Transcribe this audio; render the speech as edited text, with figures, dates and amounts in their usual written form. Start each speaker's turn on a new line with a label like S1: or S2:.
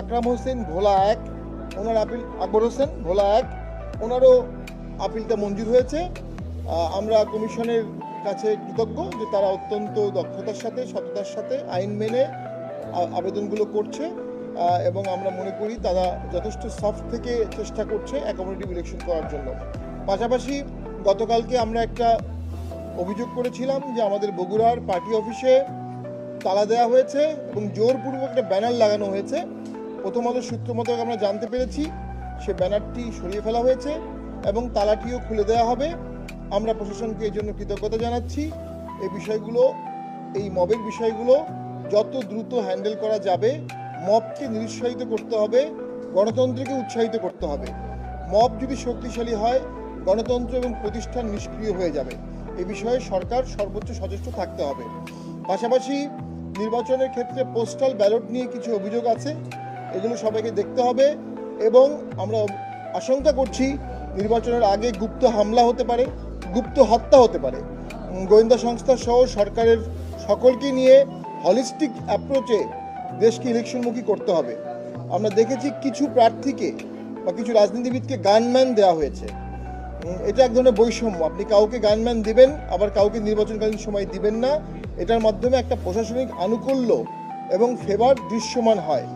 S1: আকরাম হোসেন ভোলা 1, ওনার appeal Akbar Hossain ভোলা 1, ওনারও আপিলটা মঞ্জুর হয়েছে। আমরা কমিশনের কাছে কৃতজ্ঞ যে তারা অত্যন্ত দক্ষতার সাথে সততার সাথে আইন মেনে আবেদনগুলো করছে, এবং আমরা মনে করি তারা যথেষ্ট সফট থেকে চেষ্টা করছে অ্যাকোমোডেটিভ ইলেকশন করার জন্য। পাশাপাশি গতকালকে আমরা একটা অভিযোগ করেছিলাম যে আমাদের বগুড়ার পার্টি অফিসে তালা দেওয়া হয়েছে এবং জোরপূর্বক একটা ব্যানার লাগানো হয়েছে। প্রথমত সূত্র মতো আমরা জানতে পেরেছি সে ব্যানারটি সরিয়ে ফেলা হয়েছে এবং তালাটিও খুলে দেওয়া হবে। আমরা প্রশাসনকে এই জন্য কৃতজ্ঞতা জানাচ্ছি। এই বিষয়গুলো, এই মবের বিষয়গুলো যত দ্রুত হ্যান্ডেল করা যাবে। মবকে নিরুৎসাহিত করতে হবে, গণতন্ত্রকে উৎসাহিত করতে হবে। মব যদি শক্তিশালী হয়, গণতন্ত্র এবং প্রতিষ্ঠান নিষ্ক্রিয় হয়ে যাবে। এ বিষয়ে সরকার সর্বোচ্চ সচেষ্ট থাকতে হবে। পাশাপাশি নির্বাচনের ক্ষেত্রে পোস্টাল ব্যালট নিয়ে কিছু অভিযোগ আছে, এগুলো সবাইকে দেখতে হবে এবং আমরা আশঙ্কা করছি নির্বাচনের আগে গুপ্ত হামলা হতে পারে, গুপ্ত হত্যা হতে পারে। গোয়েন্দা সংস্থা সহ সরকারের সকলকে নিয়ে হলিস্টিক অ্যাপ্রোচে দেশকে ইলেকশনমুখী করতে হবে। আমরা দেখেছি কিছু প্রার্থীকে বা কিছু রাজনীতিবিদকে গানম্যান দেওয়া হয়েছে। এটা এক ধরনের বৈষম্য। আপনি কাউকে গানম্যান দিবেন, আবার কাউকে নির্বাচনকালীন সময় দিবেন না। এটার মাধ্যমে একটা প্রশাসনিক আনুকূল্য এবং ফেভার দৃশ্যমান হয়।